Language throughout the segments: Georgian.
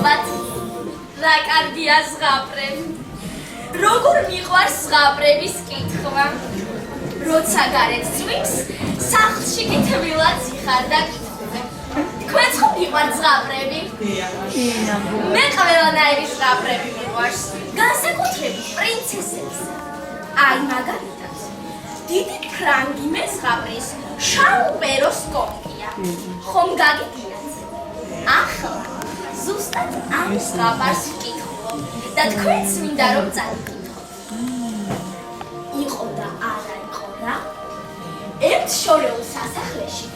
მადლობათ. რა კარგია ზღაპრები. როგორ მიყვარს ზღაპრების კითხვა. როცა გარეთ წვიმს, სახლში კი თბილად იხარ და კითხულობ. თქვენც ხომ მიყვართ ზღაპრები? მე ყველანაირი ზღაპრები მიყვარს. განსაკუთრებით პრინცესებს. აი მაგალითად, დიდი ფრანგი მეზღაპრის შალპეროს კონკია. ხომ გაგიგინათ? ახლა ზუსტად ამ ზღაპარს ვკითხულობ და თქვენც მინდა რომ წაგიკითხოთ. იყო და არა იყო რა? ერთ შორეულ სასახლეში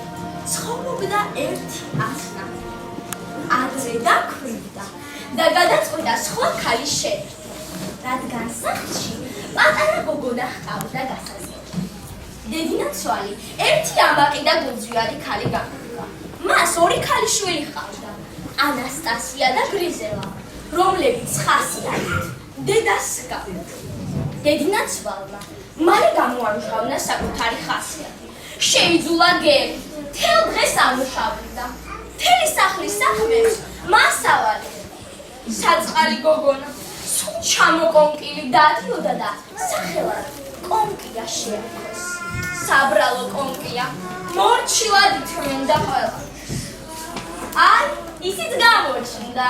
ცხოვრობდა ერთი ასნა. ადრე დაქვრივდა და გადაწყვიტა სხვა ქალის შეერთება, რადგან სახლში პატარა გოგონა ჰყავდა გასაზრდელი. დედინაცვალი ერთი ამაყი და გულძვიარი ქალი გამოდგა. მას ორი ქალიშვილი ჰყავდა, ანასტასია და გრიზელა, რომლებიც ხასიათით დედას ჰგავდა. დედინაცვალმა მალე გამოამჟღავნა საკუთარი ხასიათი. შეიძულა გელი, მთელ დღეს ამუშავებდა. მთელი სახლის საქმეებს მას ავალებდა. საწყალი გოგონა სულ ჩამოკონკილი დადიოდა და სახელად კონკია შეარქვეს. საბრალო კონკია მორჩილად ითვლიდა ყველა. აი, ისიც გამოჩნდა.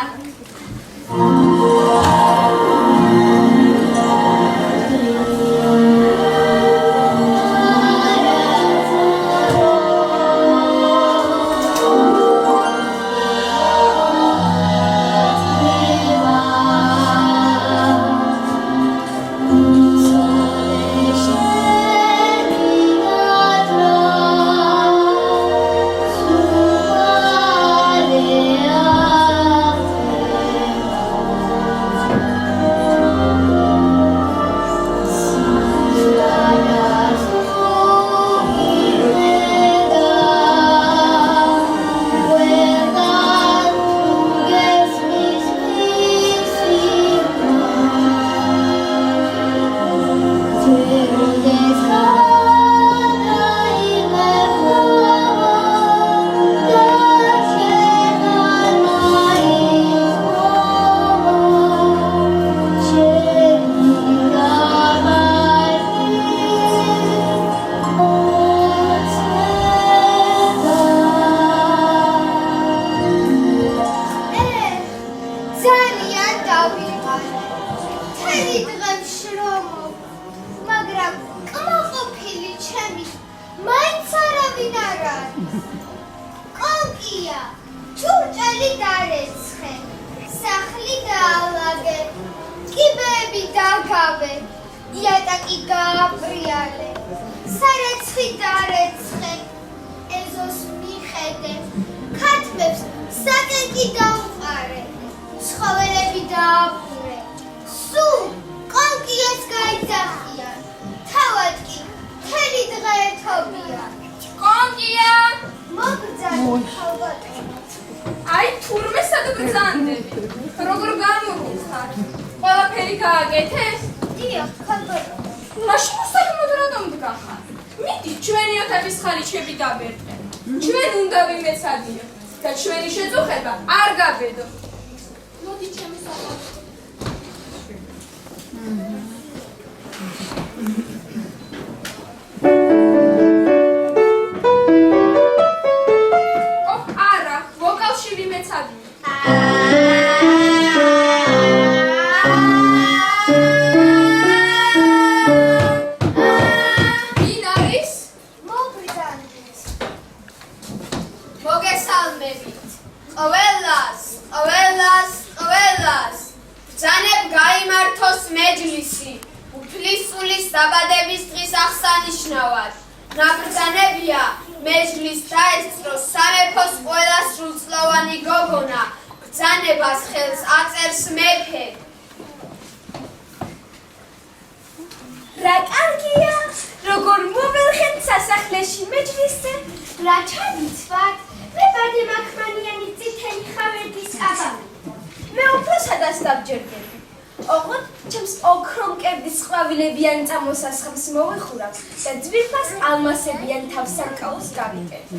მოსასხამს მოვეხურა და ძვირფას ალმასებიან თავსარკაულს გავიკეთე.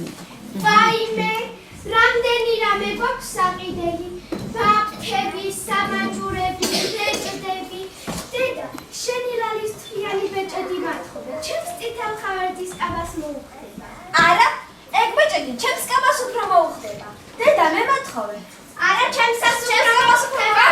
ვაიმე, რამდენი რამე გვაქვს საყიდელი. თები, სამაჯურები, ბეჭდები. დედა, შენი ლალის თლიანი ბეჭედი მათხოვდა. ჩემს წითელ ხავერდის კაბას მოუხდება. არა, ეგ ბეჭედი ჩემს კაბას უფრო მოუხდება. დედა, მე მათხოვე. არა, ჩემსაც უფრო მოუხდება.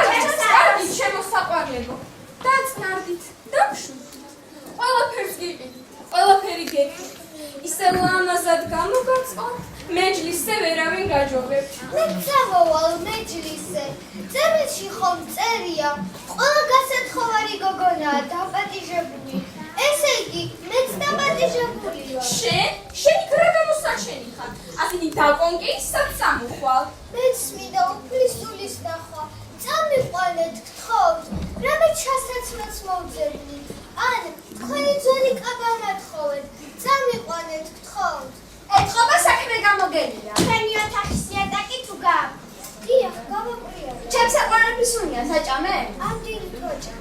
კარგი, შემოსაყვარლებო. დაწნარდით, დამშვიდით. ყველაფერს გიყიდით, ყველაფერი გეკიდით. ისე ლამაზად გამოგაწყოთ, მეჯლისზე ვერავინ გაჯობებთ. მე წავავალ მეჯლისზე. წერილში ხომ წერია, ყველა გასათხოვარი გოგონაა დაპატიჟებული. ესე იგი, მეც დაპატიჟებულია. შენი რა გამოსაჩენი ხარ? ასეთი დაკონკი ისად სამუხვალ. მეც მინდა უფლისულის ნახვა. წამიყვანეთ, გთხოვთ, რამე ჩასაცმელს მოვძებნით. ან თქვენი ძველი კაბა მათხოვეთ. წამიყვანეთ, გთხოვთ. ეთყობა საქმე გამოგენია. ჩვენი ოთახის იატაკი თუ გაქვს? დიახ, გავაყრია. ჩემს საყვარების უნია საჭამე? ამდენი კოჭა.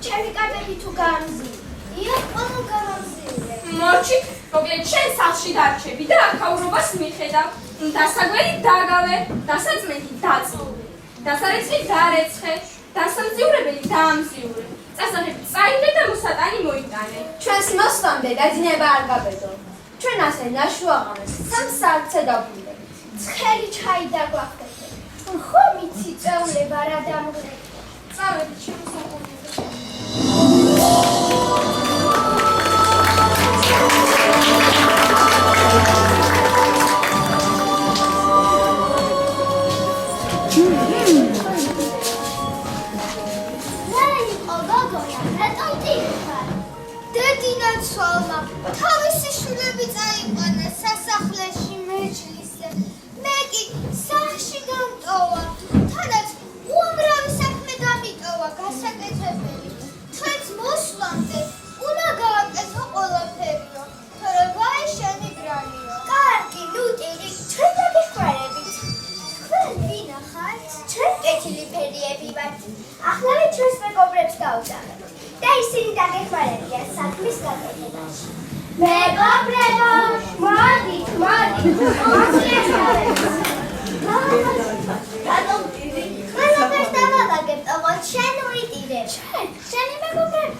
ჩემი კაბები თუ გამზი. დიახ, ყველა გამამზიურე. მოჩი, მოკლედ შენ სახლში დარჩები და აქაურობას მიხედავ. დასაგვერი დაგავე, დასაწმენდი დაწმოვე. დასარეცხი დარეცხე, დასამძიურებელი დაამძიურე. წასაღები წაიგდე და მოსატანი მოიტანე. ჩვენს მოსვლამდე დაძინება არ გაბედო. ჩვენ ასე ნაშუაღამეს 3 საათზე დავბრუნდებით. ცხელი ჩაი დაგვახდეთ. ხო მიცი წეულება რა დამღრეთ. წავედით შემოსაყვარებლო. დედინაცვალმა თავისი შვილები წაიყვანა სასახლეში მეჯლისზე. მე კი სახლში გამტოვა. თანაც უამრავი საქმე გამიტოვა გასაკეთებელი. ჩვენს მოსვლამდე უნდა გააკეთო ყველაფერიო. თორე ვაი შენი ბრალიო. კარგი, ნუტირი, ჩვენ დაგეხმარებით. თქვენ ვინა ხართ? ჩვენ კეთილი ფერიები ვართ. ახლა ჩვენს მეგობრებს დავუძახებთ. და ისინი დაგეხმარებიან საქმის გაკეთებაში. მეგობრებო, მოდით, მოდით, ყველაფერს დავავაგებთ, ოღონდ შენ ვიტირებ. შენი მეგობრები.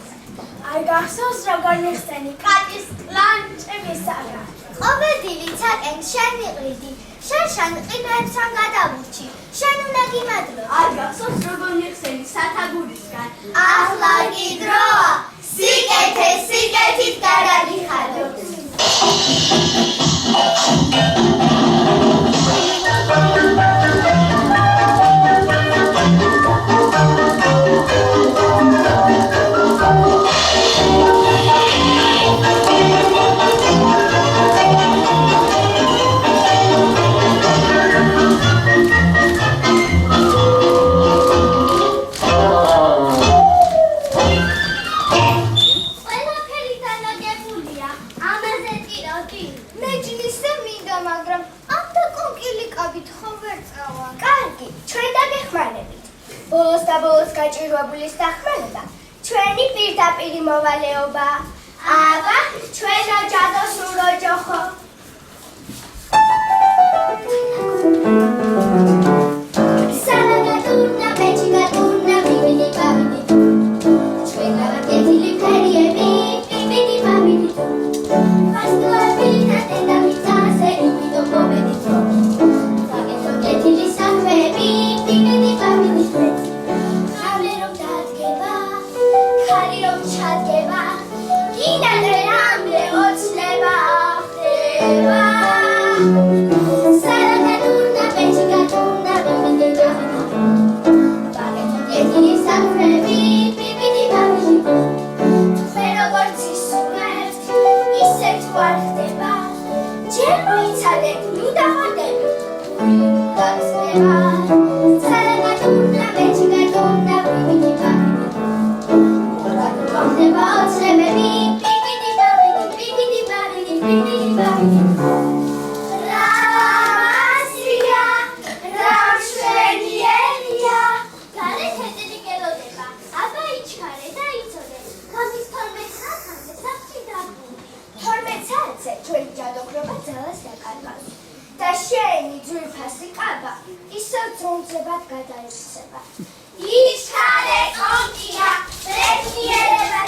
არ გახსოვს როგორ მიხსენი კატის კლანჭებისაგან. ყოველდილი ცაკენ შენ მიყრიდი. შანშან ყინვებთან გადავურჩი. შენ უნდა გიმადლო. არ გახსოვს როგორ მიხსენი სათაგურისგან. ახლა კი დროა. სიკეთე, სიკეთით გადაგიხადო. მეჯლისზე მინდა, მაგრამ ამ დაკონკილი კაბით ხომ ვერ წავა. კარგი, ჩვენ დაგეხმარებით. ბოლოს და ბოლოს გაჭირვებულის დახმარება ჩვენი პირდაპირი მოვალეობა. აბა, ჩვენო ჯადოსურო ჯოხო. სალაგატურნა, ბეჭიგატურნა, ბიბიდი ბაბიდი. ჩვენ გავაკეთილი ფერიები, ბიბიდი ბაბიდი. ფასტოები და დედამიწაზე იმიდო მომედით. ვაკეთო კეთილი საქმეები, ბიბიდი ბაბიდი. ხავლე რომ დადგება, ხარი რომ ჩადგება, კიდე რამე ოცნება ხდება. სალაგატურნა, ბეჭიგატურნა, ბიბიდი ბაბიდი. ვაკეთო კეთილი საქმეები, ბიბიდი ბაბიდი. თქვენ როგორც ისურვებთ, ისეთ ვარ ხდება. ჯერ მოიცადეთ, ნუ დავადებით. გასწრება. სალაგატურნა, ბეჭიგატურნა, ბიბიდი ბაბიდი. ხდება ოცნებები, ბიბიდი ბაბიდი, ბიბიდი ბაბიდი, ბიბიდი ბაბიდი. რა მასია, რა მშვენიერია. გარეთ ეტილი გელოდება. აბა იჩქარე და იცოდე. გამის 12 საათამდე სახლში დაბრუნდი. 12 საათზე ჩვენი ჯადოქრობა ძალას დაკარგავს. და შენი ძვირფასი კაბა ისევ ძრომძებად გადაიქცება. იშარე კონკია ბედნიერება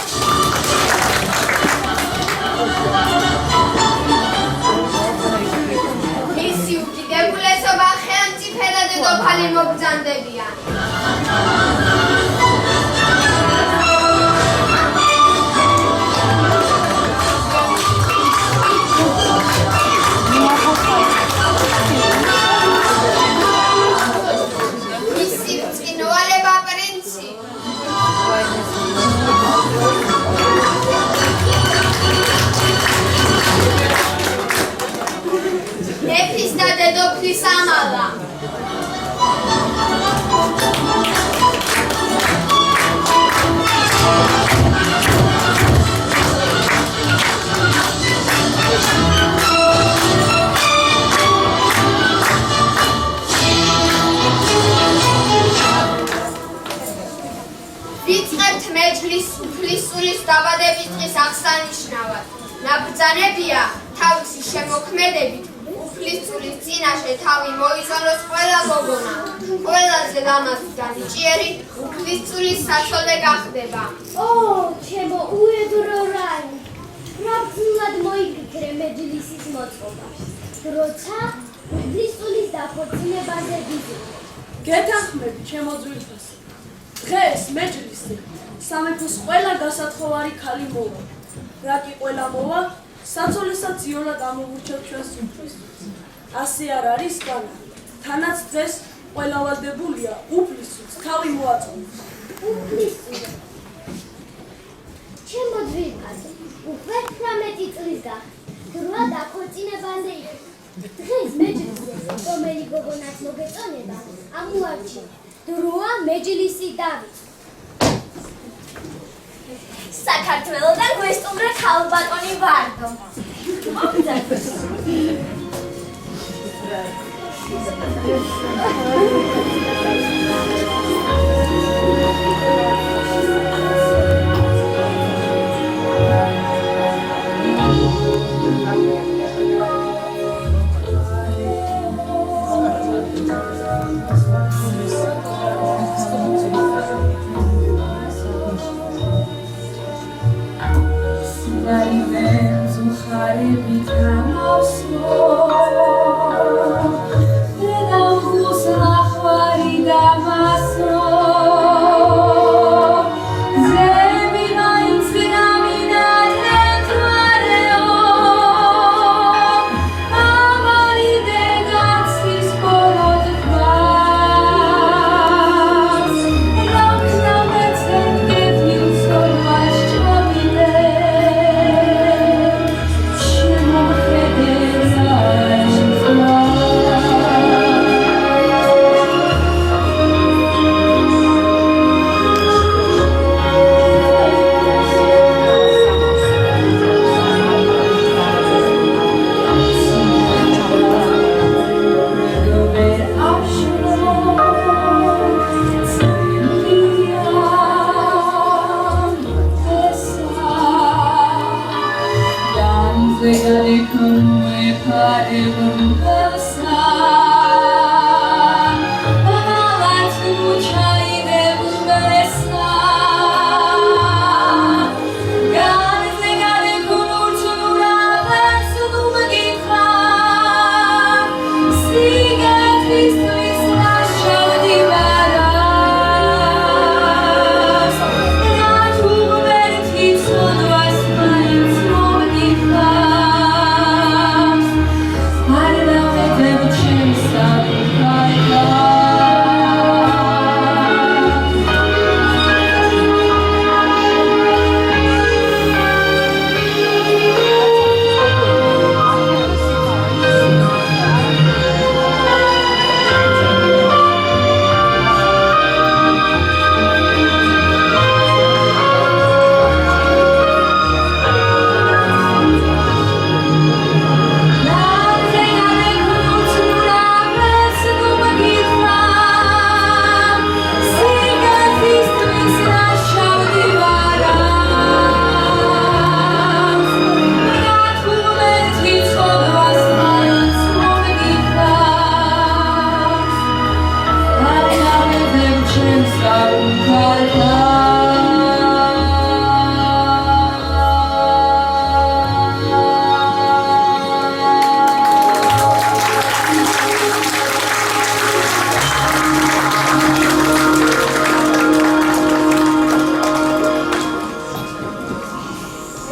მისი უკიდურესობა ხელმწიფე და დედოფალი მობრძანდებიან. მისი წინვალება პრინცი მეფის და დედოფლის ამალა. ვიწყებთ მეჯლის უფლისწულის დაბადების დღის აღსანიშნავად. ნაბრძანებია თავისი შემოქმედებით უფლისწულის წინაშე თავი მოიწონოს ყველა გოგონა. ყველაზე ლამაზი და ნიჭიერი უფლისწულის საცოლე გახდება. ო, ჩემო უებრო რაი. რა ბრძნულად მოიფიქრე მეჯლისის მოწყობა. როცა უფლისწულის დაქორწინებაზე გიზრდა. გეთანხმები, ჩემო ძვირფასო. დღეს მეჯლისზე სამეფოს ყველა გასათხოვარი ქალი მოვა. რა კი ყველა მოვა, საცოლესაც იოლად ამოვურჩევ ჩვენს უფლისწულს. ასე არ არის განა. თანაც დღეს ყველა ვალდებულია უფლისწულს თავი მოაწონოს. უფლისწულო. ჩემო ძვირფასო, უკვე 18 წლის გახდა. რვა დაქორწინებაზე იყო. დღეს მეჯლისზე რომელი გოგონას მოგეწონება, ამოარჩიე. დროა მეჯლისი დავიწყო. საქართველოდან გვესტუმრა ქალბატონი ვარდო. Deda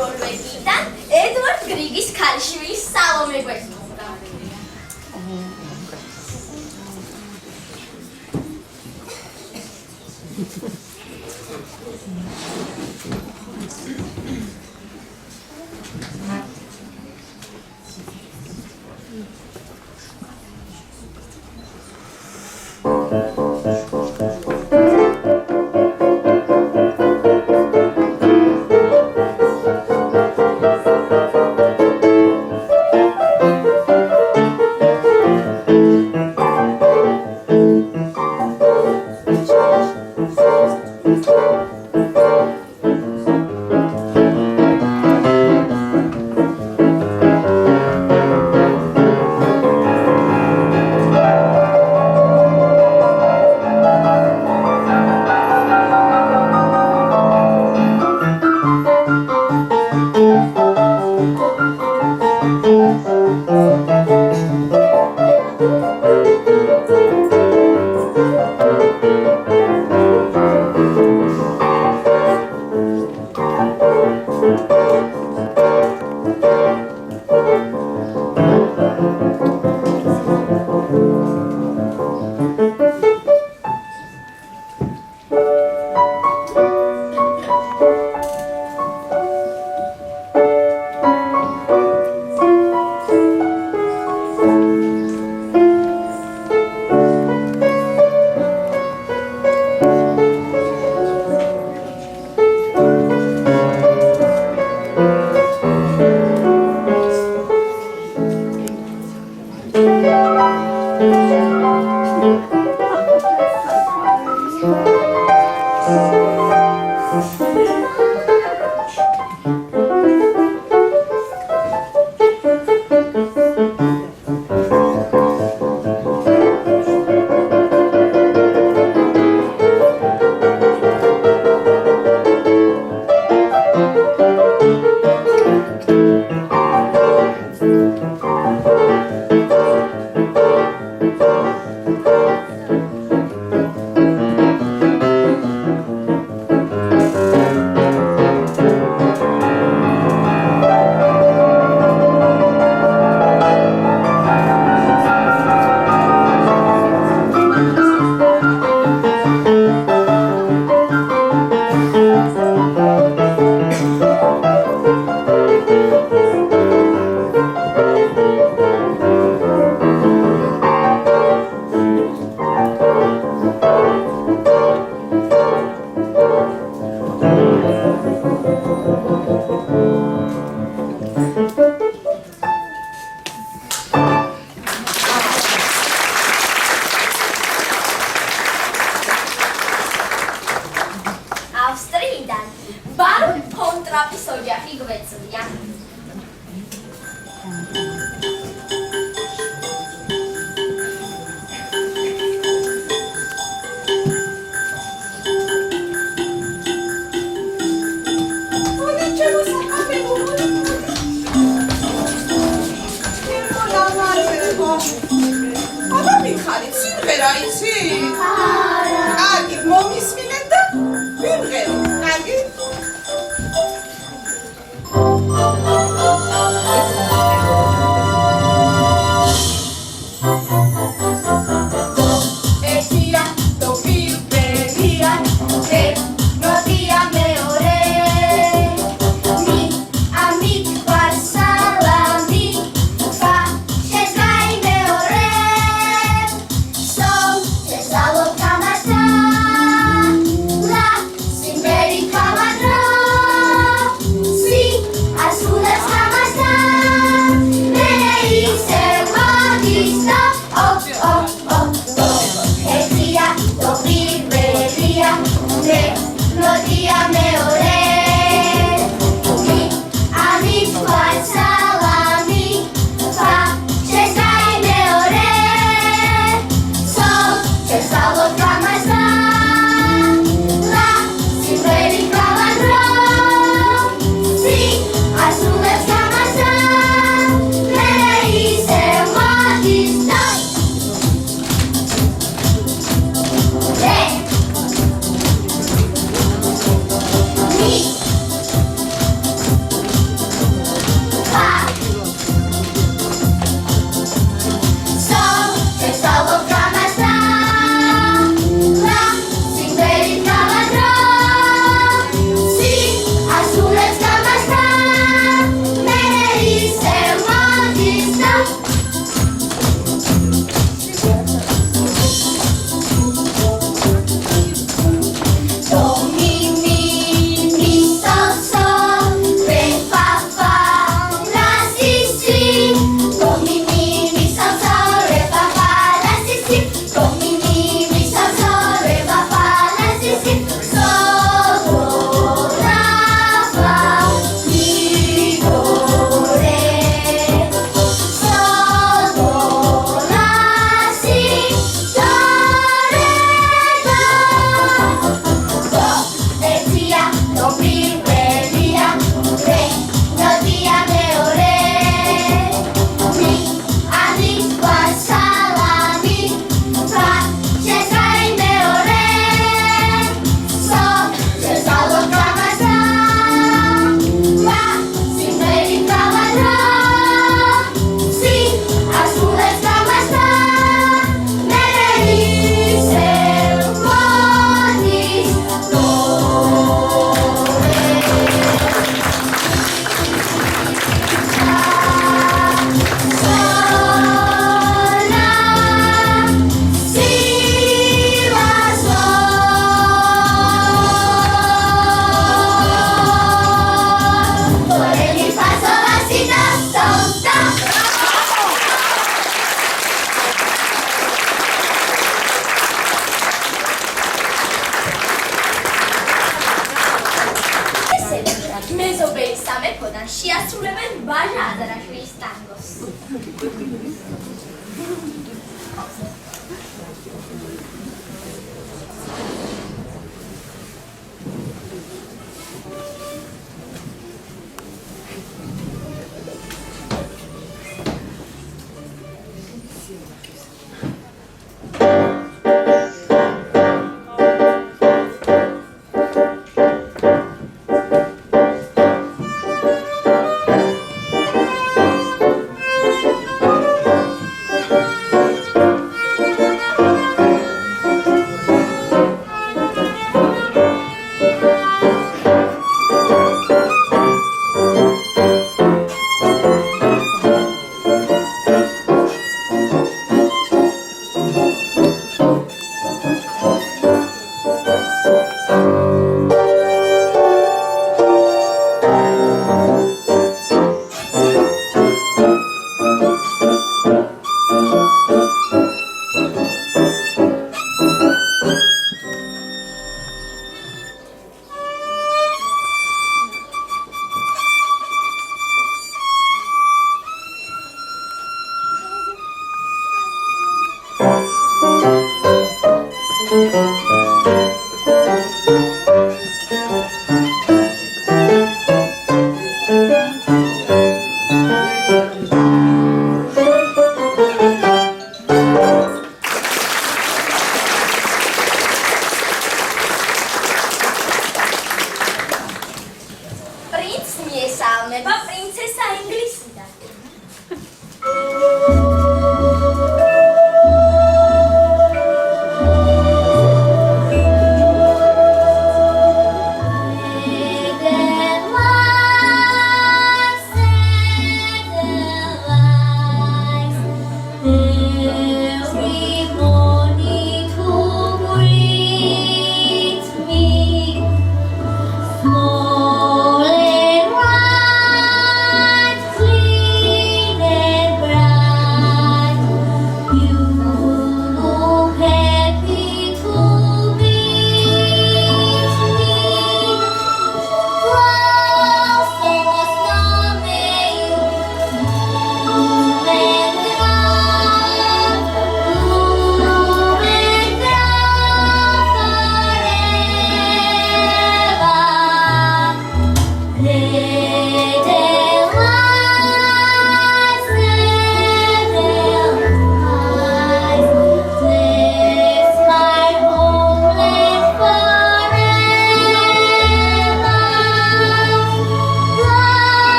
ნორვეგიიდან ედვარდ გრიგის ქალიშვილის სალომე გვესმოდა. ტრაპის ოჯახი გვეწვია. Salvo pra mais nada. შეასრულებენ ბაჟა აზარაშვილის ტანგოს. ესალმება პრინცესა ინგლისიდან.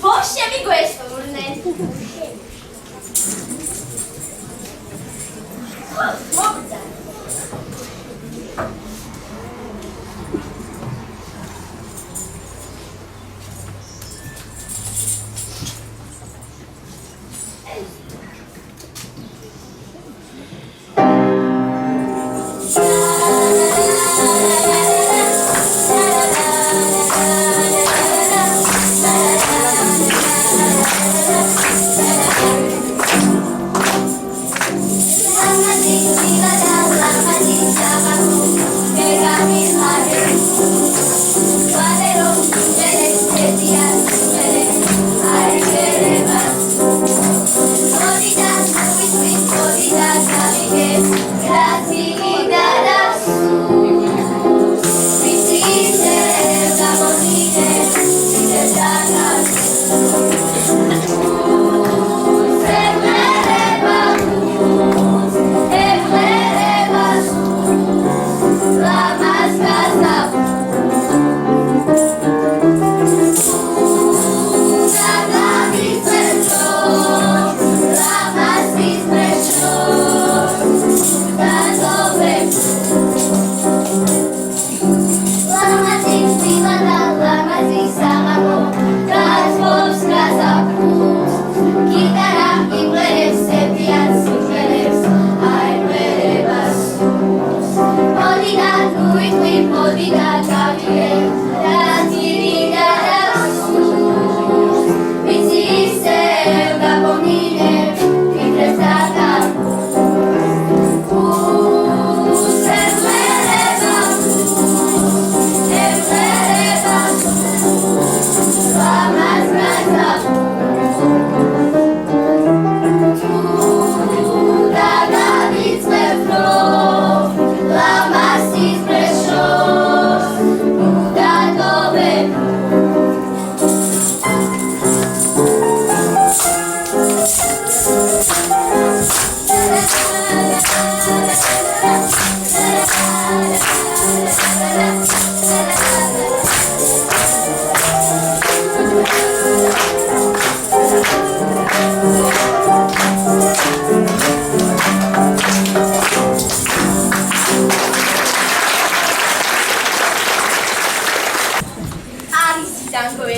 ბოშები გვესურნენ. მოგდა.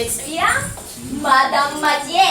გვეწვია მადამ მადიე.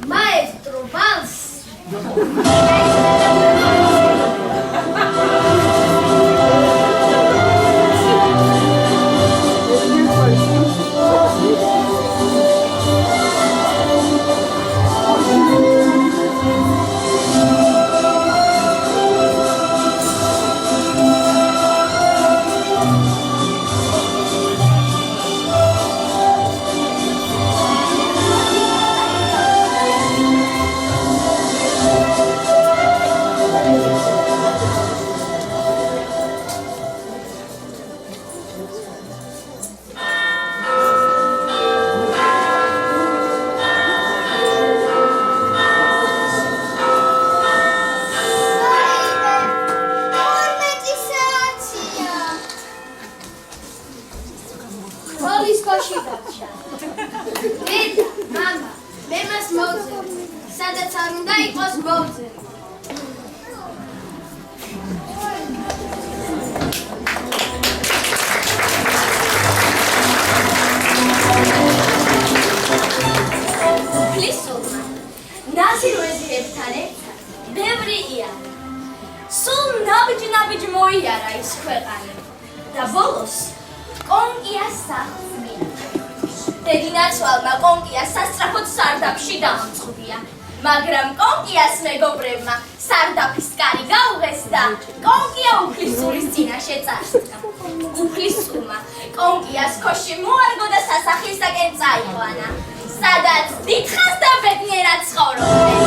Maestro, vals! როლის კოში დარჩა. დედა, მამა, მე მას მოვძებნი. სადაც არ უნდა იყოს მოვძებნი. უფლისულმა, ნაზირ ვეზირებთან ერთად ბევრი იარა. სულ ნაბიჯ მოიარა ის ქვეყანა და ბოლოს კონკიას სახლს მიიღო. დედინაცვალმა კონკიას სასწრაფოდ სარდაფში დაამწყობია, მაგრამ კონკიას მეგობრებმა სარდაფის კარი გაუღეს და კონკია უფლისულის წინაშე წარსდგა. უფლისულმა კონკიას ქოში მოარგო და სასახლისაკენ წაიყვანა, სადაც დიდხანს და ბედნიერად ცხოვრობდნენ.